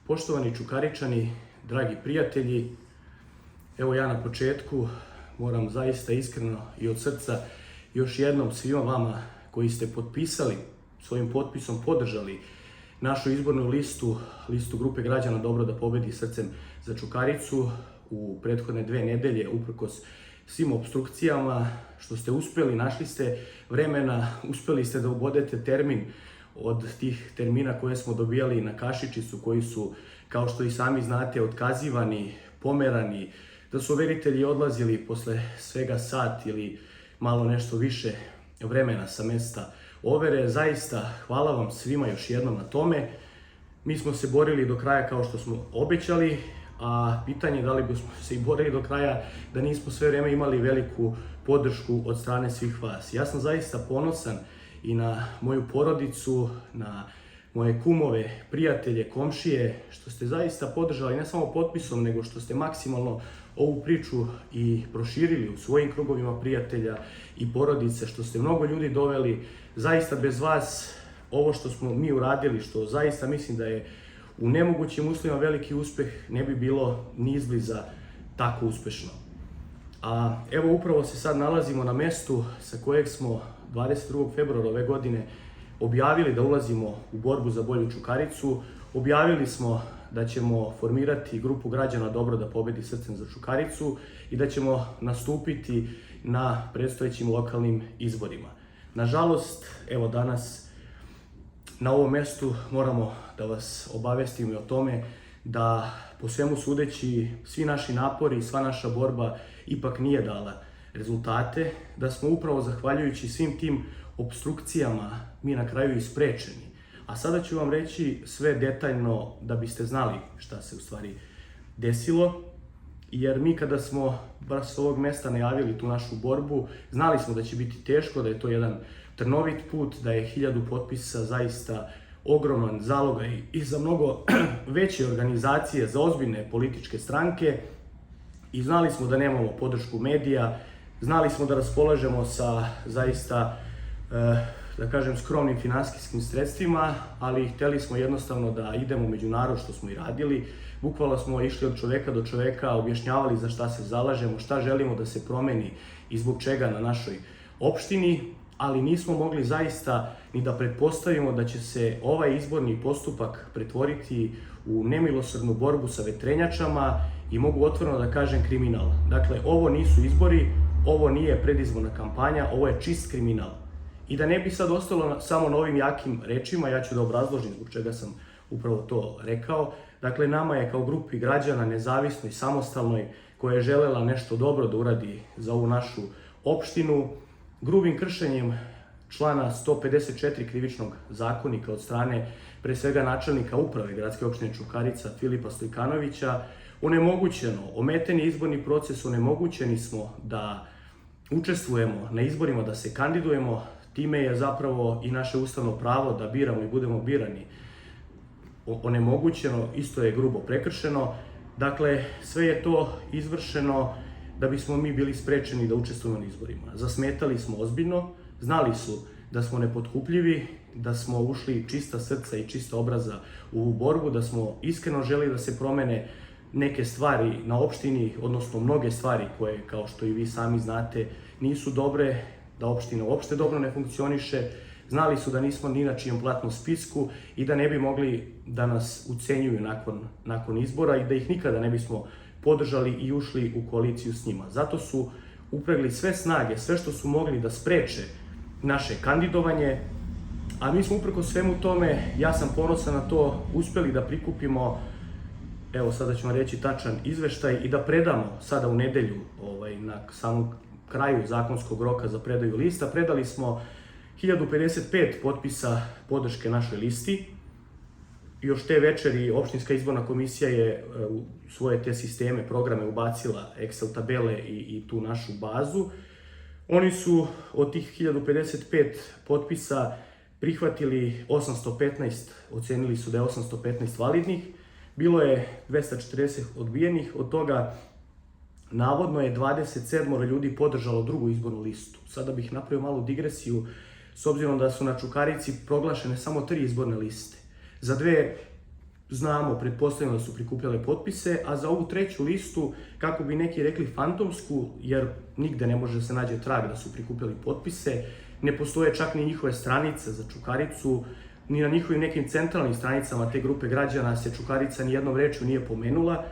Poštovani Čukaričani, dragi prijatelji, evo ja na početku moram zaista iskreno i od srca još jednom svima vama koji ste potpisali, svojim potpisom podržali našu izbornu listu grupe građana Dobro da pobedi srcem za Čukaricu u prethodne 2 nedelje, uprkos svim opstrukcijama, što ste uspjeli, našli ste vremena, uspjeli ste da ubodete termin od tih termina koje smo dobijali na kašičicu, koji su, kao što i sami znate, otkazivani, pomerani, da su overitelji odlazili posle svega sat ili malo nešto više vremena sa mesta overe. Zaista hvala vam svima još jednom na tome. Mi smo se borili do kraja kao što smo obećali, a pitanje je da li bismo se i borili do kraja da nismo sve vrijeme imali veliku podršku od strane svih vas. Ja sam zaista ponosan i na moju porodicu, na moje kumove, prijatelje, komšije, što ste zaista podržali ne samo potpisom, nego što ste maksimalno ovu priču i proširili u svojim krugovima prijatelja i porodice, što ste mnogo ljudi doveli. Zaista bez vas ovo što smo mi uradili, što zaista mislim da je u nemogućim uslovima veliki uspjeh, ne bi bilo ni izbliza tako uspješno. A evo upravo se sad nalazimo na mestu sa kojeg smo 22. februara ove godine objavili da ulazimo u borbu za bolju Čukaricu. Objavili smo da ćemo formirati grupu građana Dobro da pobedi srcem za Čukaricu i da ćemo nastupiti na predstojećim lokalnim izborima. Nažalost, evo danas na ovom mjestu moramo da vas obavestimo i o tome da po svemu sudeći svi naši napori i sva naša borba ipak nije dala rezultate, da smo upravo zahvaljujući svim tim opstrukcijama mi na kraju i sprečeni. A sada ću vam reći sve detaljno da biste znali šta se u stvari desilo, jer mi kada smo baš s ovog mesta najavili tu našu borbu, znali smo da će biti teško, da je to jedan trnovit put, da je 1000 potpisa zaista ogroman zalogaj i za mnogo veće organizacije, za ozbiljne političke stranke, i znali smo da nemamo podršku medija, znali smo da raspolažemo sa zaista, da kažem, skromnim finansijskim sredstvima, ali hteli smo jednostavno da idemo među narod, što smo i radili. Bukvalno smo išli od čoveka do čoveka, objašnjavali za šta se zalažemo, šta želimo da se promeni i zbog čega na našoj opštini, ali nismo mogli zaista ni da pretpostavimo da će se ovaj izborni postupak pretvoriti u nemilosrdnu borbu sa vetrenjačama i mogu otvoreno da kažem kriminal. Dakle, ovo nisu izbori, ovo nije predizborna kampanja, ovo je čist kriminal. I da ne bi sad ostalo samo na ovim jakim rečima, ja ću da obrazložim zbog čega sam upravo to rekao. Dakle, nama je kao grupi građana nezavisnoj, samostalnoj, koja je želela nešto dobro da uradi za ovu našu opštinu, grubim kršenjem člana 154 krivičnog zakonika od strane pre svega načelnika uprave gradske opštine Čukarica Filipa Stojkanovića onemogućeno, ometen je izborni proces, onemogućeni smo da učestvujemo na izborima, da se kandidujemo. Time je zapravo i naše ustavno pravo da biramo i budemo birani onemogućeno, isto je grubo prekršeno. Dakle, sve je to izvršeno da bismo mi bili sprečeni da učestvujemo na izborima. Zasmetali smo ozbiljno, znali su da smo nepotkupljivi, da smo ušli čista srca i čista obraza u ovu borbu, da smo iskreno želi da se promene neke stvari na opštini, odnosno mnoge stvari koje, kao što i vi sami znate, nisu dobre, da opština uopšte dobro ne funkcioniše. Znali su da nismo ni na čijem platnom spisku i da ne bi mogli da nas ucenjuju nakon izbora i da ih nikada ne bismo podržali i ušli u koaliciju s njima. Zato su upregli sve snage, sve što su mogli da spreče naše kandidovanje, a mi smo uprkos svemu tome, ja sam ponosan na to, uspjeli da prikupimo, evo sada ću vam reći tačan izveštaj, i da predamo sada u nedelju, na samom kraju zakonskog roka za predaju lista, predali smo 1055 potpisa podrške našoj listi. Još te večeri opštinska izborna komisija je u svoje te sisteme, programe ubacila Excel tabele i tu našu bazu. Oni su od tih 1055 potpisa prihvatili 815, ocenili su da je 815 validnih, bilo je 240 odbijenih, od toga navodno je 27 ljudi podržalo drugu izbornu listu. Sada bih napravio malu digresiju, s obzirom da su na Čukarici proglašene samo 3 izborne liste. Za 2 znamo, pretpostavljamo da su prikupljale potpise, a za ovu treću listu, kako bi neki rekli fantomsku, jer nigde ne može da se nađe trag da su prikupljali potpise, ne postoje čak ni njihove stranice za Čukaricu, ni na njihovim nekim centralnim stranicama te grupe građana se Čukarica ni jednom rečju nije pomenula,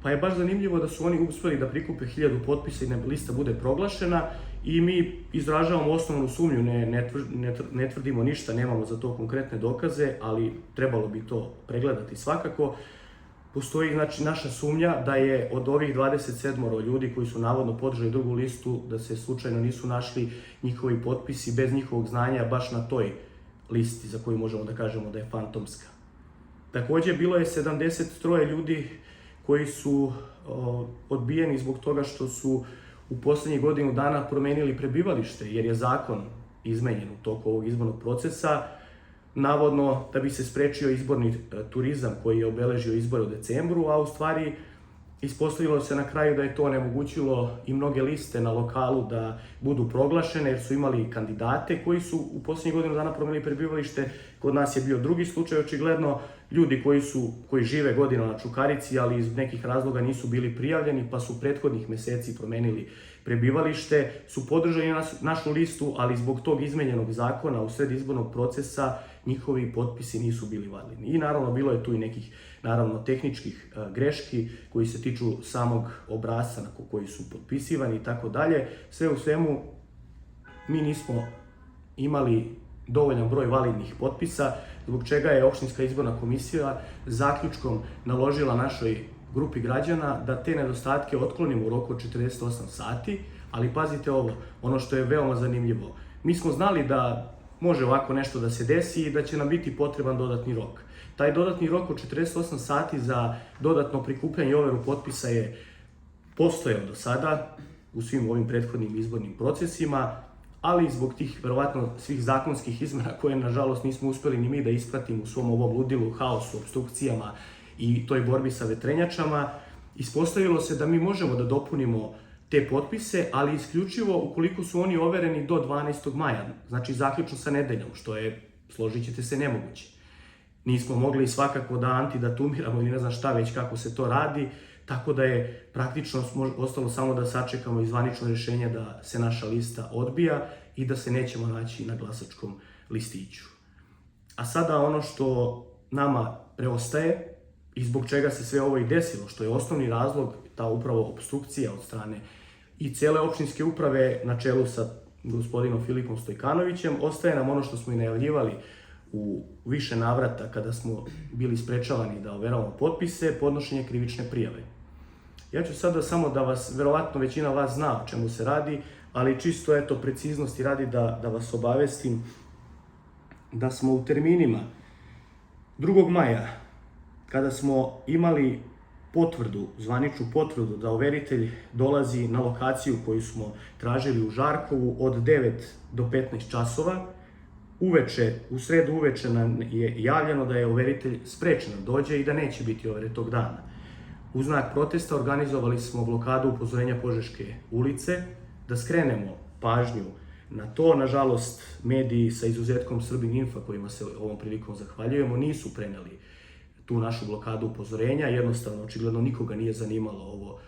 pa je baš zanimljivo da su oni uspeli da prikupe 1000 potpisa i da lista bude proglašena i mi izražavamo osnovnu sumnju, ne tvrdimo ništa, nemamo za to konkretne dokaze, ali trebalo bi to pregledati svakako. Postoji znači naša sumnja da je od ovih 27 ljudi koji su navodno podržali drugu listu, da se slučajno nisu našli njihovi potpisi bez njihovog znanja baš na toj listi za koju možemo da kažemo da je fantomska. Takođe, bilo je 73 ljudi koji su odbijeni zbog toga što su u poslednjih godinu dana promenili prebivalište, jer je zakon izmenjen u toku ovog izbornog procesa, navodno da bi se sprečio izborni turizam koji je obeležio izbore u decembru, a u stvari ispostavilo se na kraju da je to onemogućilo i mnoge liste na lokalu da budu proglašene, jer su imali kandidate koji su u poslednjih godinu dana promenili prebivalište. Kod nas je bio drugi slučaj, očigledno ljudi koji žive godinama na Čukarici, ali iz nekih razloga nisu bili prijavljeni, pa su prethodnih meseci promenili prebivalište, su podržali našu listu, ali zbog tog izmenjenog zakona u sred izbornog procesa njihovi potpisi nisu bili validni. I naravno bilo je tu i nekih tehničkih greški koji se tiču samog obrasca na koji su potpisivani i tako dalje. Sve u svemu mi nismo imali dovoljan broj validnih potpisa, zbog čega je opštinska izborna komisija zaključkom naložila našoj grupi građana da te nedostatke otklonimo u roku od 48 sati, ali pazite ovo, ono što je veoma zanimljivo. Mi smo znali da može ovako nešto da se desi i da će nam biti potreban dodatni rok. Taj dodatni rok od 48 sati za dodatno prikupljanje i overu potpisa je postojao do sada u svim ovim prethodnim izbornim procesima, ali zbog tih verovatno svih zakonskih izmena koje nažalost nismo uspeli ni mi da ispratimo u svom ovom ludilu, haosu, obstrukcijama i toj borbi sa vetrenjačama, ispostavilo se da mi možemo da dopunimo te potpise, ali isključivo ukoliko su oni overeni do 12. maja, znači zaključno sa nedeljom, što je, složit ćete se, nemoguće. Nismo mogli svakako da antidatumiramo ili ne znam šta već kako se to radi, tako da je praktično ostalo samo da sačekamo i zvanično rješenje da se naša lista odbija i da se nećemo naći na glasačkom listiću. A sada ono što nama preostaje i zbog čega se sve ovo i desilo, što je osnovni razlog, ta upravo obstrukcija od strane i cele opštinske uprave na čelu sa gospodinom Filipom Stojkanovićem, ostaje nam ono što smo i najavljivali u više navrata kada smo bili sprečavani da overavamo potpise, podnošenje krivične prijave. Ja ću sada samo da vas, verovatno većina vas zna o čemu se radi, ali čisto preciznosti radi da vas obavestim da smo u terminima 2. maja, kada smo imali zvaničnu potvrdu da overitelj dolazi na lokaciju koju smo tražili u Žarkovu od 9 do 15 časova, u sredu uveče nam je javljeno da je overitelj sprečen da dođe i da neće biti overe tog dana. U znak protesta organizovali smo blokadu upozorenja Požeške ulice da skrenemo pažnju na to. Nažalost, mediji sa izuzetkom Srbin Info, kojima se ovom prilikom zahvaljujemo, nisu preneli tu našu blokadu upozorenja. Jednostavno, očigledno nikoga nije zanimalo ovo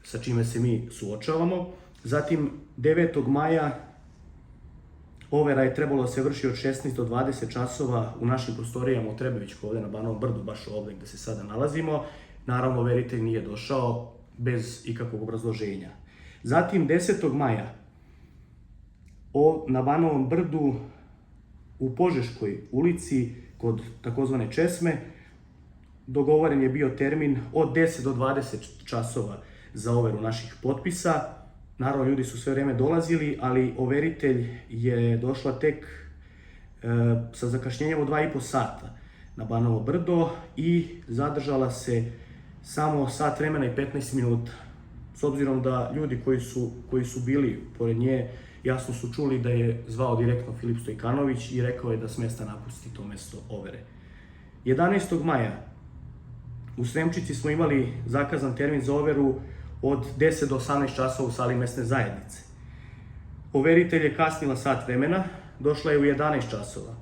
sa čime se mi suočavamo. Zatim, 9. maja overa je trebalo da se vrši od 16 do 20 časova u našim prostorijama u Trebevićku, ovde na Banovom brdu, baš ovde gde se sada nalazimo. Naravno, overitelj nije došao bez ikakvog obrazloženja. Zatim, 10. maja na Banovom brdu u Požeškoj ulici kod takozvane Česme dogovoren je bio termin od 10 do 20 časova za overu naših potpisa. Naravno, ljudi su sve vreme dolazili, ali overitelj je došla tek sa zakašnjenjem od 2,5 sata na Banovo brdo i zadržala se samo sat vremena i 15 minuta. S obzirom da ljudi koji su bili pored nje jasno su čuli da je zvao direktno Filip Stojkanović i rekao je da s mesta napusti to mesto overe. 11. maja u Sremčici smo imali zakazan termin za overu od 10 do 18 časova u sali mesne zajednice. Overitelj je kasnila sat vremena, došla je u 11 časova.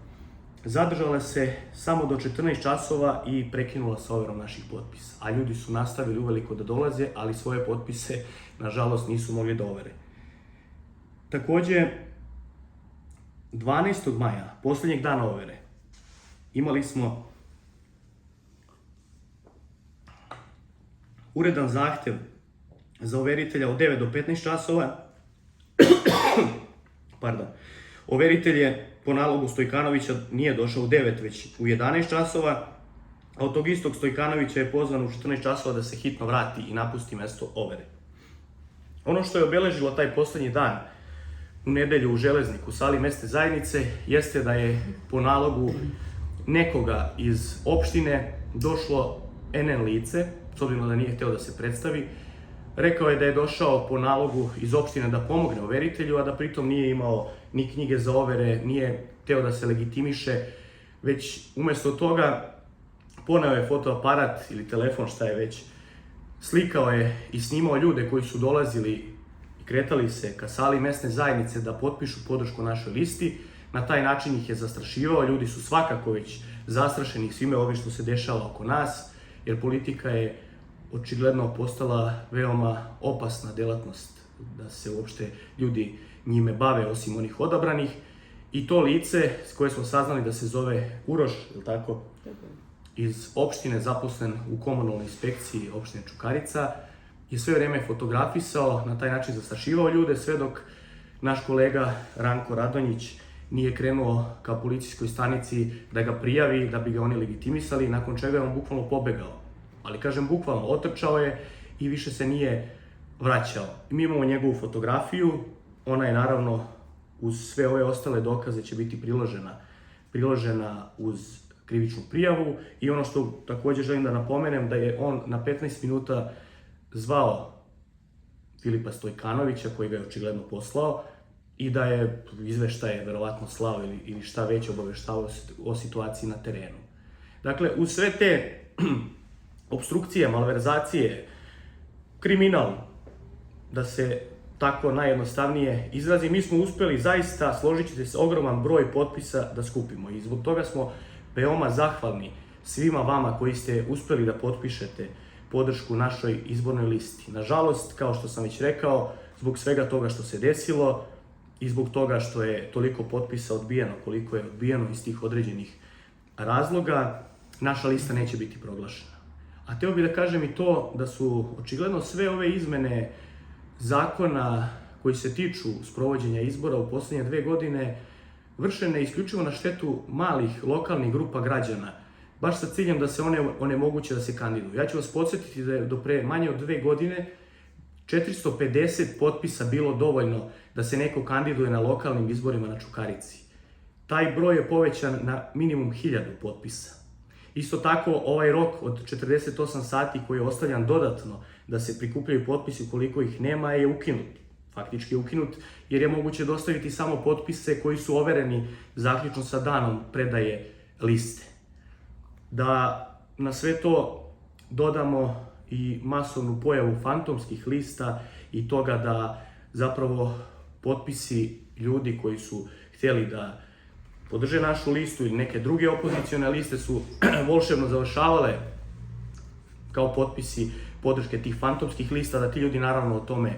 zadržala se samo do 14 časova i prekinula sa overom naših potpisa. A ljudi su nastavili uveliko da dolaze, ali svoje potpise, nažalost, nisu mogli da overe. Takođe, 12. maja, poslednjeg dana overe, imali smo uredan zahtev za overitelja od 9 do 15 časova. Overitelj je po nalogu Stojkanovića nije došao u 9, već u 11 časova, a od tog istog Stojkanovića je pozvan u 14 časova da se hitno vrati i napusti mesto overe. Ono što je obeležilo taj poslednji dan u nedelju u Železniku, u sali mesne zajednice, jeste da je po nalogu nekoga iz opštine došlo NN lice, s obzirom da nije hteo da se predstavi. Rekao je da je došao po nalogu iz opštine da pomogne overitelju, a da pritom nije imao ni knjige za overe, nije hteo da se legitimiše, već umesto toga poneo je fotoaparat ili telefon, šta je već, slikao je i snimao ljude koji su dolazili i kretali se ka sali mesne zajednice da potpišu podršku našoj listi. Na taj način ih je zastrašivao, ljudi su svakako već zastrašeni svime ovim što se dešava oko nas, jer politika je očigledno postala veoma opasna delatnost, da se uopšte ljudi njime bave, osim onih odabranih. I to lice, s koje smo saznali da se zove Uroš, je li tako? Iz opštine, zaposlen u komunalnoj inspekciji opštine Čukarica, je sve vreme fotografisao, na taj način zastrašivao ljude, sve dok naš kolega Ranko Radonjić nije krenuo ka policijskoj stanici da ga prijavi, da bi ga oni legitimisali, nakon čega je on bukvalno pobegao. Ali kažem, bukvalno otrčao je i više se nije vraćao. Mi imamo njegovu fotografiju, ona je naravno uz sve ove ostale dokaze će biti priložena uz krivičnu prijavu. I ono što takođe želim da napomenem, da je on na 15 minuta zvao Filipa Stojkanovića, koji ga je očigledno poslao, i da je izveštaje verovatno slao ili šta već obaveštavao o situaciji na terenu. Dakle, uz sve te opstrukcije, malverzacije, kriminal, da se tako najjednostavnije izrazi, mi smo uspeli zaista, složit ćete se, ogroman broj potpisa da skupimo i zbog toga smo veoma zahvalni svima vama koji ste uspeli da potpišete podršku našoj izbornoj listi. Nažalost, kao što sam već rekao, zbog svega toga što se desilo i zbog toga što je toliko potpisa odbijeno, koliko je odbijeno iz tih određenih razloga, naša lista neće biti proglašena. A hteo bih da kažem i to da su očigledno sve ove izmene zakona koji se tiču sprovođenja izbora u poslednje 2 godine vršene isključivo na štetu malih lokalnih grupa građana, baš sa ciljem da se one onemoguće da se kandiduju. Ja ću vas podsjetiti da je do pre manje od 2 godine 450 potpisa bilo dovoljno da se neko kandiduje na lokalnim izborima na Čukarici. Taj broj je povećan na minimum 1000 potpisa. Isto tako, ovaj rok od 48 sati koji je ostavljan dodatno da se prikupljaju potpisi ukoliko ih nema je ukinut. Faktički je ukinut jer je moguće dostaviti samo potpise koji su overeni zaključno sa danom predaje liste. Da na sve to dodamo i masovnu pojavu fantomskih lista i toga da zapravo potpisi ljudi koji su htjeli da podrže našu listu ili neke druge opozicione liste su volšebno završavale kao potpisi podrške tih fantomskih lista, da ti ljudi naravno o tome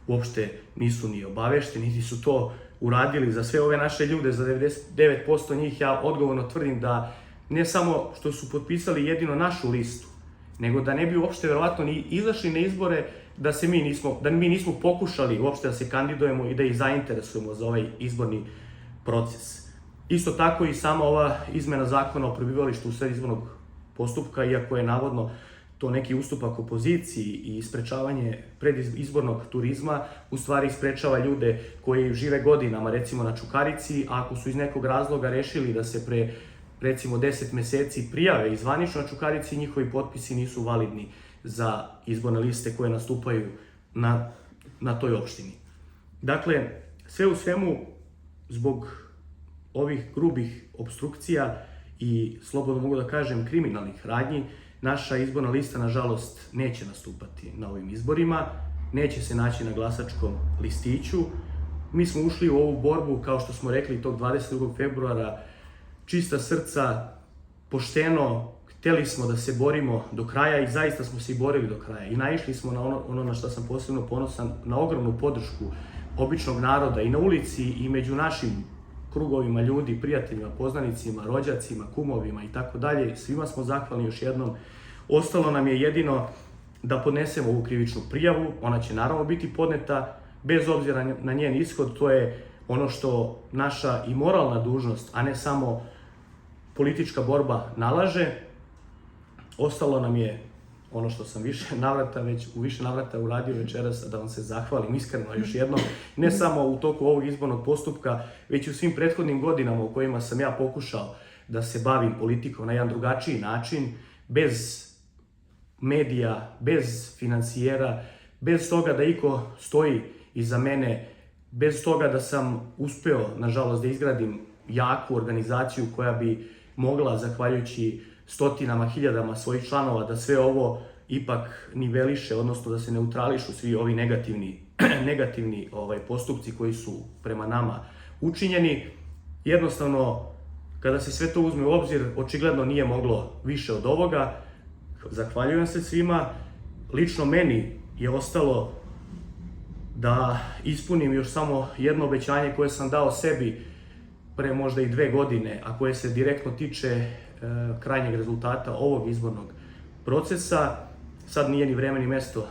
uopšte nisu ni obavešteni, niti su to uradili. Za sve ove naše ljude, za 99% njih, ja odgovorno tvrdim da ne samo što su potpisali jedino našu listu, nego da ne bi uopšte verovatno ni izašli na izbore da mi nismo pokušali uopšte da se kandidujemo i da ih zainteresujemo za ovaj izborni proces. Isto tako i sama ova izmena zakona o prebivalištu u sred izbornog postupka, iako je navodno to neki ustupak opoziciji i sprečavanje predizbornog turizma, u stvari sprečava ljude koji žive godinama recimo na Čukarici, a ako su iz nekog razloga rešili da se pre recimo 10 meseci prijave i zvanično na Čukarici, njihovi potpisi nisu validni za izborne liste koje nastupaju na toj opštini. Dakle, sve u svemu, zbog ovih grubih opstrukcija i, slobodno mogu da kažem, kriminalnih radnji, naša izborna lista, nažalost, neće nastupati na ovim izborima, neće se naći na glasačkom listiću. Mi smo ušli u ovu borbu, kao što smo rekli, tog 22. februara čista srca, pošteno, htjeli smo da se borimo do kraja i zaista smo se i borili do kraja. I naišli smo na ono na što sam posebno ponosan, na ogromnu podršku običnog naroda i na ulici i među našim krugovima ljudi, prijateljima, poznanicima, rođacima, kumovima i tako dalje. Svima smo zahvalni još jednom. Ostalo nam je jedino da podnesemo ovu krivičnu prijavu. Ona će naravno biti podneta bez obzira na njen ishod. To je ono što naša i moralna dužnost, a ne samo politička borba nalaže. Ostalo nam je ono što sam u više navrata uradio večeras, da vam se zahvalim iskreno još jednom, ne samo u toku ovog izbornog postupka, već i u svim prethodnim godinama u kojima sam ja pokušao da se bavim politikom na jedan drugačiji način, bez medija, bez financijera, bez toga da iko stoji iza mene, bez toga da sam uspeo, nažalost, da izgradim jaku organizaciju koja bi mogla, zahvaljujući stotinama, hiljadama svojih članova, da sve ovo ipak niveliše, odnosno da se neutrališu svi ovi negativni postupci koji su prema nama učinjeni. Jednostavno, kada se sve to uzme u obzir, očigledno nije moglo više od ovoga. Zahvaljujem se svima. Lično meni je ostalo da ispunim još samo jedno obećanje koje sam dao sebi pre možda i 2 godine, a koje se direktno tiče krajnjeg rezultata ovog izbornog procesa. Sad nije ni vreme ni mesto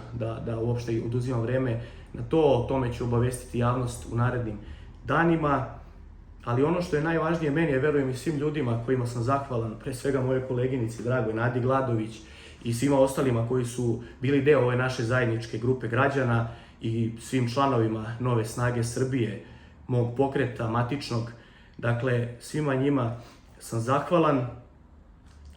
da uopšte oduzimam vreme na to, o tome ću obavestiti javnost u narednim danima, ali ono što je najvažnije meni, verujem i svim ljudima kojima sam zahvalan, pre svega moje koleginici dragoj Nadi Gladović i svima ostalima koji su bili deo ove naše zajedničke grupe građana i svim članovima Nove snage Srbije, mog pokreta matičnog, dakle svima njima sam zahvalan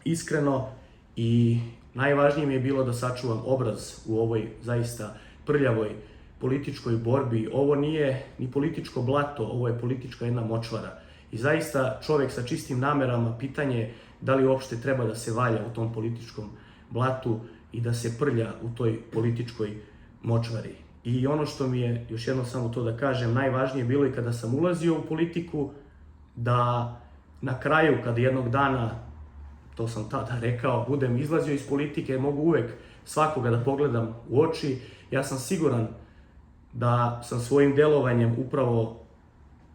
iskreno i najvažnije mi je bilo da sačuvam obraz u ovoj zaista prljavoj političkoj borbi. Ovo nije ni političko blato, ovo je politička jedna močvara. I zaista čovjek sa čistim namerama, pitanje je da li uopšte treba da se valja u tom političkom blatu i da se prlja u toj političkoj močvari. I ono što mi je, još jedno samo to da kažem, najvažnije bilo i kada sam ulazio u politiku, da na kraju, kada jednog dana, to sam tada rekao, budem izlazio iz politike, mogu uvek svakoga da pogledam u oči. Ja sam siguran da sam svojim delovanjem upravo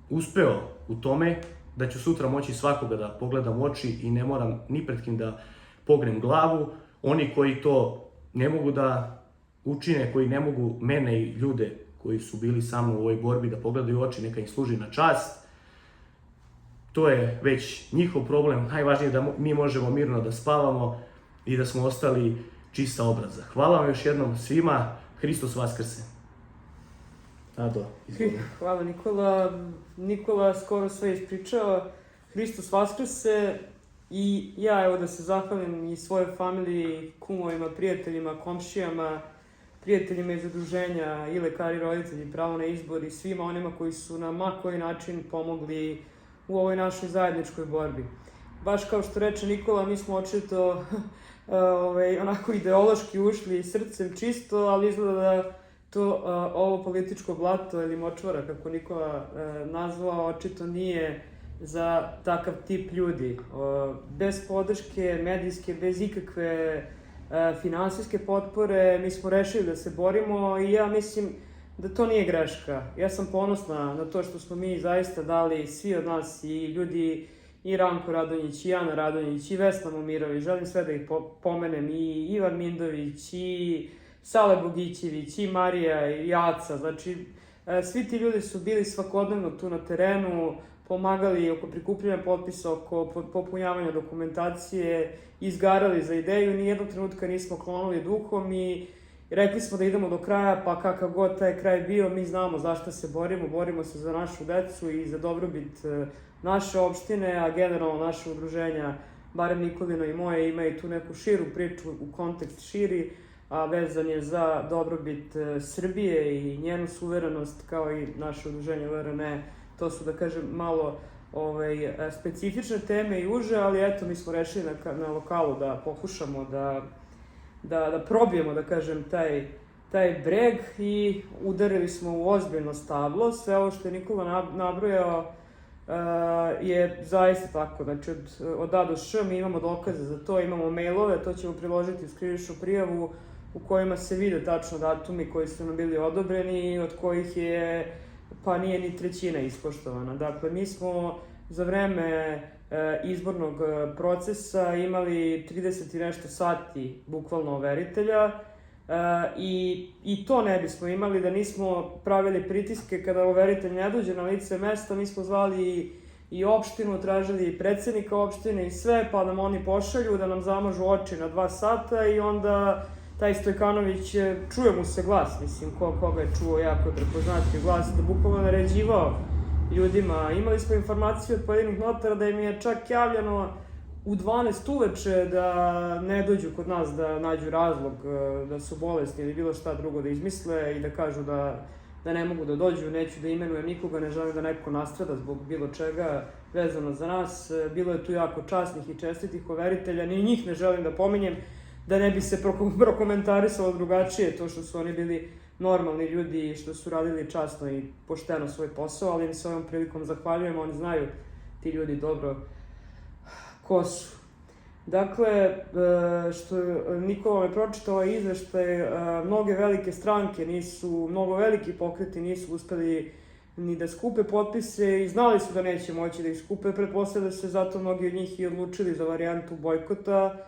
uspeo u tome, da ću sutra moći svakoga da pogledam u oči i ne moram ni pred kim da pognem glavu. Oni koji to ne mogu da učine, koji ne mogu mene i ljude koji su bili sa mnom u ovoj borbi da pogledaju u oči, neka im služi na čast. To je već njihov problem. Najvažnije je da mi možemo mirno da spavamo i da smo ostali čista obraza. Hvala vam još jednom svima. Hristos Vaskrse. Ado, izvolite. Hvala Nikola. Nikola skoro sve ispričao. Hristos Vaskrse. I ja evo da se zahvalim i svojoj familiji, kumovima, prijateljima, komšijama, prijateljima iz udruženja i lekari, roditelji, pravo na izbor i svima onima koji su na ma koji način pomogli u ovoj našoj zajedničkoj borbi. Baš kao što reče Nikola, mi smo očito onako ideološki ušli srcem čisto, ali izgleda da to ovo političko blato ili močvara, kako Nikola nazvao, očito nije za takav tip ljudi. Bez podrške medijske, bez ikakve finansijske potpore, mi smo rešili da se borimo i ja mislim da to nije greška. Ja sam ponosna na to što smo mi zaista dali, svi od nas, i ljudi, i Ranko Radonjić, i Ana Radonjić, i Vesna Momirović, želim sve da ih pomenem, i Ivan Mindović, i Sale Bogićević, i Marija, i Aca, znači svi ti ljudi su bili svakodnevno tu na terenu, pomagali oko prikupljanja potpisa, oko popunjavanja dokumentacije, izgarali za ideju, nijednog trenutka nismo klonuli duhom i rekli smo da idemo do kraja, pa kakav god taj kraj bio, mi znamo zašto se borimo se za našu decu i za dobrobit naše opštine, a generalno naše udruženja, barem Nikolino i moje, ima i tu neku širu priču, u kontekst širi, a vezan je za dobrobit Srbije i njenu suverenost, kao i naše udruženje VRN. To su, da kažem, malo specifične teme i uže, ali eto, mi smo rešili na lokalu da pokušamo da probijemo, da kažem, taj breg i udarili smo u ozbiljno stablo. Sve ovo što je Nikola nabrojao je zaista tako. Znači, od A do Š mi imamo dokaze za to, imamo mailove, to ćemo priložiti uz krivičnu prijavu u kojima se vide tačno datumi koji su nam bili odobreni i od kojih je, pa nije ni trećina ispoštovana. Dakle, mi smo za vreme izbornog procesa imali 30 i nešto sati bukvalno overitelja i to ne bismo imali da nismo pravili pritiske kada overitelj ne dođe na lice mesta. Mi smo zvali i opštinu, tražili i predsednika opštine i sve, pa nam oni pošalju da nam zamažu oči na 2 sata i onda taj Stojkanović, čuje mu se glas, mislim, koga je čuo, jako je prepoznatljiv glas, da bukvalno naređivao ljudima. Imali smo informaciju od pojedinih notara da im je čak javljeno u 12 uveče da ne dođu kod nas, da nađu razlog da su bolesni ili bilo šta drugo da izmisle i da kažu da ne mogu da dođu. Neću da imenujem nikoga, ne želim da neko nastrada zbog bilo čega vezano za nas. Bilo je tu jako časnih i čestitih overitelja, ni njih ne želim da pominjem, da ne bi se prokomentarisalo drugačije, to što su oni bili normalni ljudi i što su radili časno i pošteno svoj posao, ali im se ovom prilikom zahvaljujemo, oni znaju, ti ljudi, dobro ko su. Dakle, što Nikola me pročitao ovaj izveštaj, mnoge velike stranke mnogo veliki pokreti nisu uspeli ni da skupe potpise i znali su da neće moći da ih skupe, pretpostavlja se zato mnogi od njih i odlučili za varijantu bojkota,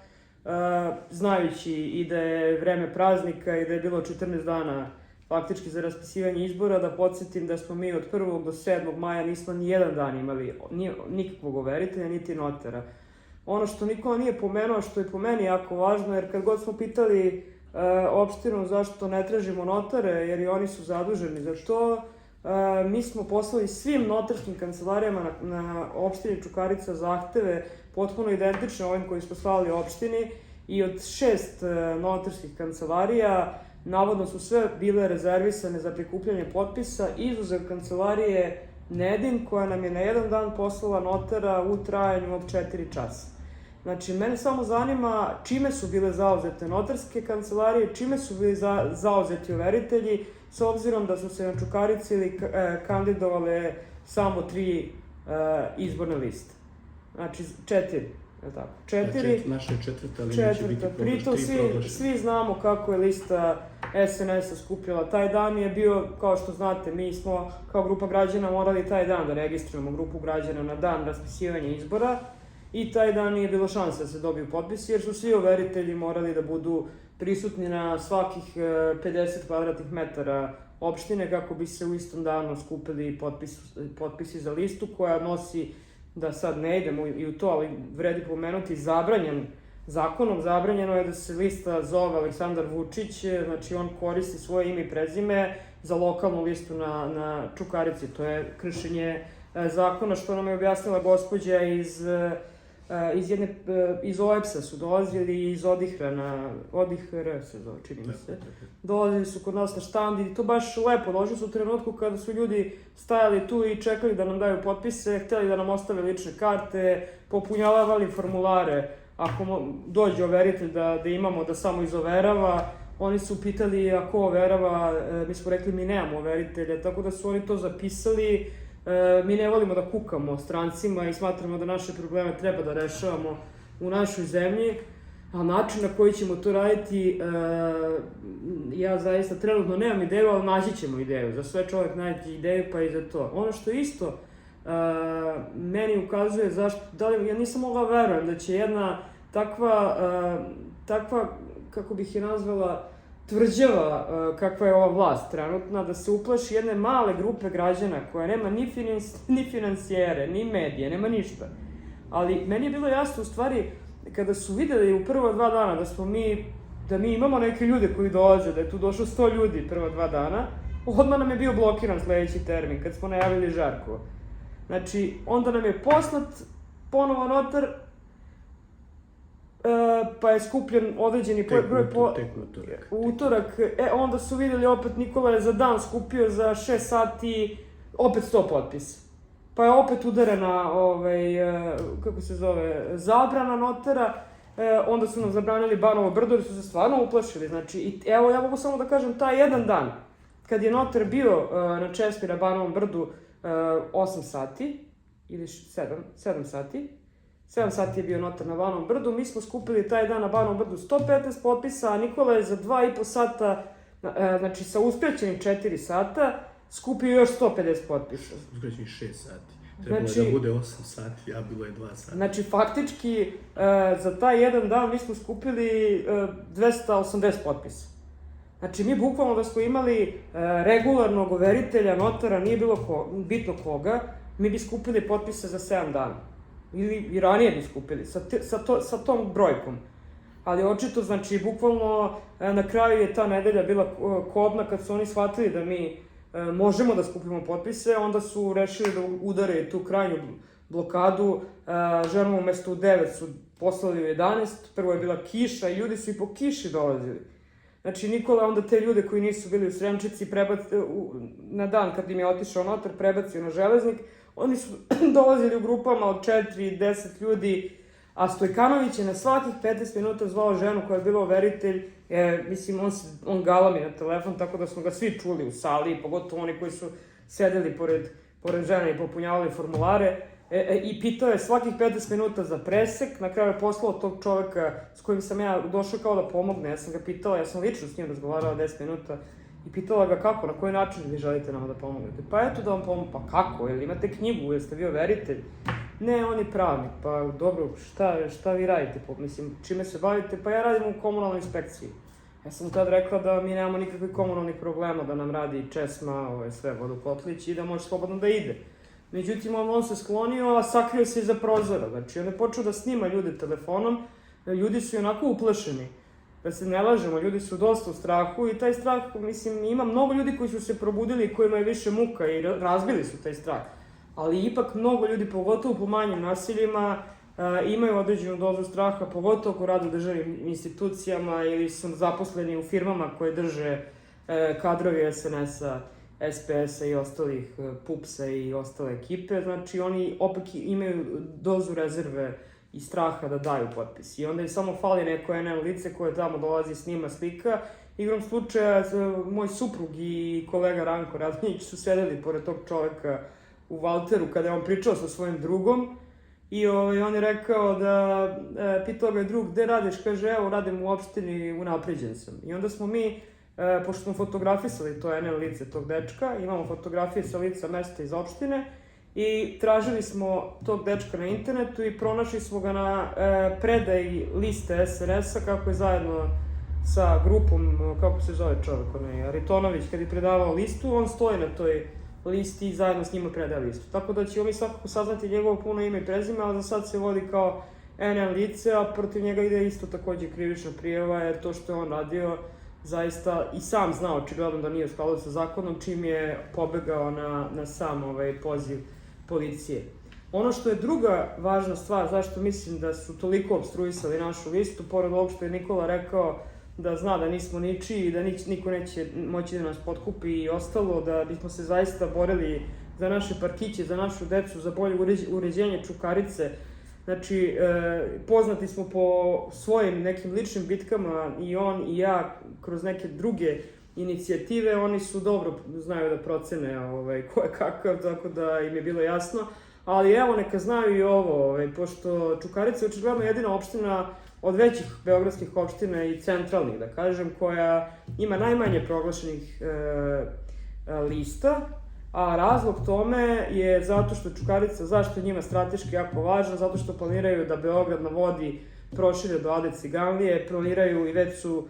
znajući i da je vreme praznika i da je bilo 14 dana faktički za raspisivanje izbora. Da podsjetim da smo mi od 1. do 7. maja nismo ni jedan dan imali nikakvog overitelja, niti notara. Ono što Nikola nije pomenuo, što je po meni jako važno, jer kad god smo pitali opštinu zašto ne tražimo notare, jer i oni su zaduženi za to, mi smo poslali svim notarskim kancelarijama na opštini Čukarica zahteve potpuno identične ovim koji smo slali opštini i od 6 notarskih kancelarija navodno su sve bile rezervisane za prikupljanje potpisa, izuzev kancelarije Nedin, koja nam je na jedan dan poslala notara u trajanju od 4 časa. Znači, mene samo zanima čime su bile zauzete notarske kancelarije, čime su bili zauzeti overitelji, s obzirom da su se na Čukarici kandidovale samo 3 izborne liste. Znači, 4, je tako? 4. Naša je 4, ali neće biti Pritom svi znamo kako je lista SNS-a skupljala. Taj dan je bio, kao što znate, mi smo kao grupa građana morali taj dan da registrujemo grupu građana na dan raspisivanja izbora i taj dan nije bilo šanse da se dobiju potpisi, jer su svi overitelji morali da budu prisutni na svakih 50 kvadratnih metara opštine kako bi se u istom danu skupili potpisi za listu koja nosi, da sad ne idemo i u to, ali vredi pomenuti, zakonom zabranjeno je da se lista zove Aleksandar Vučić, znači on koristi svoje ime i prezime za lokalnu listu na Čukarici. To je kršenje zakona, što nam je objasnila gospođa iz OEPS-a su dolazili, iz Odihr se zove, čini mi se. Dolazili su kod nas na štand i to baš lepo. Došli su u trenutku kada su ljudi stajali tu i čekali da nam daju potpise, hteli da nam ostave lične karte, popunjavali formulare. Ako dođe overitelj da imamo da samo izoverava, oni su pitali ako overava, mi smo rekli mi nemamo overitelja, tako da su oni to zapisali. Mi ne volimo da kukamo strancima i smatramo da naše probleme treba da rešavamo u našoj zemlji, a način na koji ćemo to raditi, ja zaista trenutno nemam ideju, ali naći ćemo ideju. Za sve čovjek naći ideju, pa i za to. Ono što isto meni ukazuje ja nisam mogla verujem da će jedna takva, kako bih je nazvala, tvrđava kakva je ova vlast trenutna, da se uplaši jedne male grupe građana koja nema ni financijere, ni medije, nema ništa. Ali meni je bilo jasno u stvari kada su videli u prva 2 dana da mi imamo neke ljude koji dolaze, da je tu došlo 100 ljudi prva 2 dana, odmah nam je bio blokiran sledeći termin kad smo najavili Žarkova. Znači, onda nam je poslat ponovo notar, pa je skupljen određeni broj utorak. Onda su videli opet Nikola je za dan skupio za 6 sati opet 100 potpisa. Pa je opet udarena, kako se zove, zabrana notara, onda su nam zabranili Banovo Brdo jer su se stvarno uplašili. Znači, evo ja mogu samo da kažem, taj jedan dan, kad je notar bio na Čespira Banovom Brdu 8 sati, ili 7 sati. 7 sati je bio notar na Banovom brdu, mi smo skupili taj dan na Banovom brdu 115 potpisa, a Nikola je za 2,5 sata, znači sa uskraćenim 4 sata, skupio još 150 potpisa. Uskraćenih 6 sati. Trebalo je da bude 8 sati, a bilo je 2 sata. Znači, faktički, za taj jedan dan mi smo skupili 280 potpisa. Znači, mi bukvalno da smo imali regularnog overitelja, notara, nije bilo bitno koga, mi bi skupili potpise za 7 dana. Ili i ranije bi skupili, sa tom brojkom. Ali očito, znači, bukvalno na kraju je ta nedelja bila kobna kad su oni shvatili da mi možemo da skupimo potpise, onda su rešili da udare tu krajnju blokadu. Ženom umesto u 9 su poslali u 11, prvo je bila kiša i ljudi su i po kiši dolazili. Znači, Nikola onda te ljude koji nisu bili u Sremčici na dan kad im je otišao notar, prebacio na Železnik, oni su dolazili u grupama od 4 i 10 ljudi, a Stojkanović je na svakih 15 minuta zvao ženu koja je bila overitelj, mislim, on galami na telefon, tako da smo ga svi čuli u sali, pogotovo oni koji su sedeli pored žene i popunjavali formulare, i pitao je svakih 15 minuta za presek, na kraju je poslao tog čoveka s kojim sam ja došao kao da pomogne, ja sam ga pitala, ja sam lično s njim razgovarala 10 minuta, i pitala ga kako, na koji način vi želite nama da pomognete. Pa eto da vam pomogu, pa kako, jel imate knjigu, jel ste vi overitelj? Ne, on je pravnik, pa dobro, šta vi radite, mislim, čime se bavite? Pa ja radim u komunalnoj inspekciji. Ja sam tad rekla da mi nemamo nikakvih komunalnih problema, da nam radi Česma, sve vodokotlić i da može slobodno da ide. Međutim, on se sklonio, a sakrio se iza prozora, znači on je počeo da snima ljude telefonom, ljudi su i onako uplašeni. Da se ne lažemo, ljudi su dosta u strahu i taj strah, mislim, ima mnogo ljudi koji su se probudili i kojima je više muka i razbili su taj strah. Ali ipak mnogo ljudi, pogotovo po manjim naseljima, imaju određenu dozu straha, pogotovo ako rade u državnim institucijama ili su zaposleni u firmama koje drže kadrovi SNS-a, SPS-a i ostalih PUPS-a i ostale ekipe. Znači, oni opet imaju dozu rezerve i straha da daju potpis. I onda im samo fali neko NN lice koje tamo dolazi, snima, slika. Igrom slučaja, moj suprug i kolega Ranko Radonjić su sedeli pored tog čoveka u Valteru kada je on pričao sa svojim drugom. I on je rekao pitao ga je drug, gde radiš? Kaže, evo, radim u opštini, unapriđen sam. I onda smo mi, pošto smo fotografisali to NN lice tog dečka, imamo fotografije sa lica mesta iz opštine, i tražili smo tog dečka na internetu i pronašli smo ga na predaji liste SNS-a, kako je zajedno sa grupom, kako se zove čovjek, Aritonović, kad je predavao listu, on stoji na toj listi i zajedno s njima predaje listu. Tako da ćemo mi svakako saznati njegovo puno ime i prezime, ali za sad se vodi kao NN lice, a protiv njega ide isto takođe krivična prijava, jer to što je on radio zaista i sam znao očigledno da nije u skladu sa zakonom, čim je pobegao na sam poziv policije. Ono što je druga važna stvar, zašto mislim da su toliko opstruisali našu listu, pored ovog što je Nikola rekao da zna da nismo ničiji i da niko neće moći da nas potkupi i ostalo, da bismo se zaista borili za naše parkiće, za našu decu, za bolje uređenje Čukarice. Znači, poznati smo po svojim nekim ličnim bitkama, i on i ja, kroz neke druge inicijative, oni su dobro znaju da procene ko je kakav, tako da im je bilo jasno. Ali evo, neka znaju i ovo, pošto Čukarica je očigledno jedina opština od većih beogradskih opština i centralnih, da kažem, koja ima najmanje proglašenih lista, a razlog tome je zato što Čukarica, zašto je njima strateški jako važna, zato što planiraju da Beograd na vodi prošire do Ade Ciganlije, planiraju i već su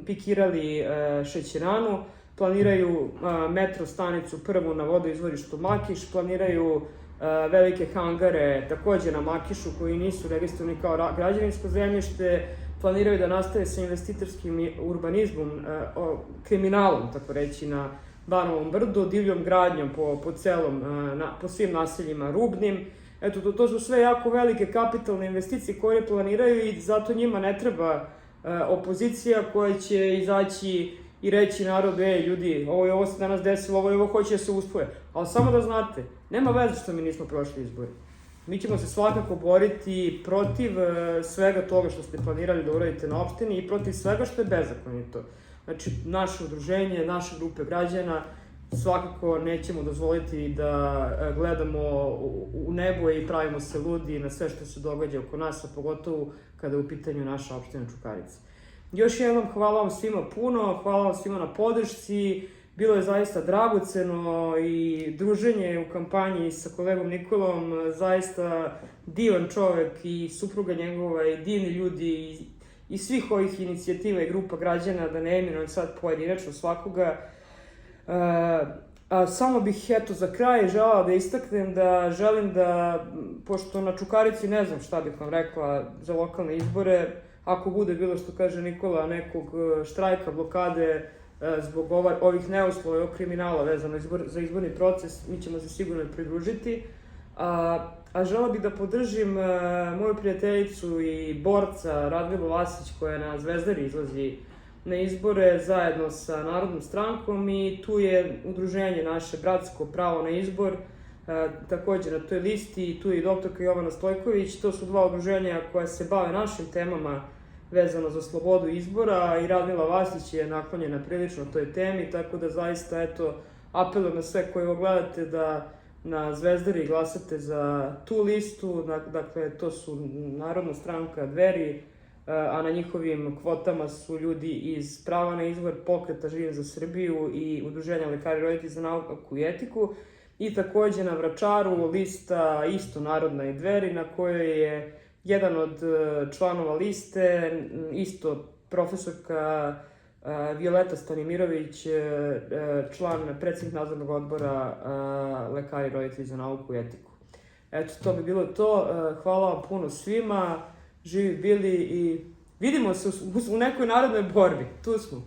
pikirali šećeranu, planiraju metro stanicu prvu na vodoizvorištu Makiš, planiraju velike hangare takođe na Makišu koji nisu registrovani kao građevinsko zemljište, planiraju da nastave sa investitorskim urbanizmom, kriminalom, tako reći, na Banovom brdu, divljom gradnjom po svim naseljima rubnim. Eto, to su sve jako velike kapitalne investicije koje planiraju i zato njima ne treba opozicija koja će izaći i reći narodu, ljudi, ovo se danas desilo, ovo hoće da se uspoje. Ali samo da znate, nema veze što mi nismo prošli izbori. Mi ćemo se svakako boriti protiv svega toga što ste planirali da uradite na opštini i protiv svega što je bezakonito. Znači, naše udruženje, naše grupe građana svakako nećemo dozvoliti da gledamo u nebo i pravimo se ludi na sve što se događa oko nas, a pogotovo kada je u pitanju naša opština Čukarica. Još jednom hvala vam svima puno, hvala vam svima na podršci, bilo je zaista dragoceno i druženje u kampanji sa kolegom Nikolom, zaista divan čovek i supruga njegova i divni ljudi i svih ovih inicijativa i grupa građana, da ne imenujem sad pojedinačno svakoga. A samo bih za kraj želela da istaknem da želim da, pošto na Čukarici ne znam šta bih vam rekla za lokalne izbore, ako bude bilo što kaže Nikola nekog štrajka, blokade zbog ovih neuslova i ovog kriminala vezano za izborni proces, mi ćemo se sigurno pridružiti. A želela bih da podržim moju prijateljicu i borca Radmilu Vasić koja na Zvezdari izlazi na izbore zajedno sa Narodnom strankom i tu je udruženje naše Bratsko pravo na izbor, također na toj listi, tu je i doktorka Jovana Stojković, to su dva udruženja koja se bave našim temama vezano za slobodu izbora i Radmila Vasić je naklonjena prilično toj temi, tako da zaista apelujem na sve koji ovo gledate da na Zvezdari glasate za tu listu, dakle to su Narodna stranka, Dveri, a na njihovim kvotama su ljudi iz Prava na izbor, Pokreta Živim za Srbiju i Udruženja Lekari roditelji za nauku i etiku. I takođe na Vračaru lista isto Narodna i Dveri, na kojoj je jedan od članova liste, isto profesorka Violeta Stanimirović, predsednik nadzornog odbora Lekari roditelji za nauku i etiku. Eto, to bi bilo to. Hvala vam puno svima. Živi bili i vidimo se u nekoj narednoj borbi. Tu smo.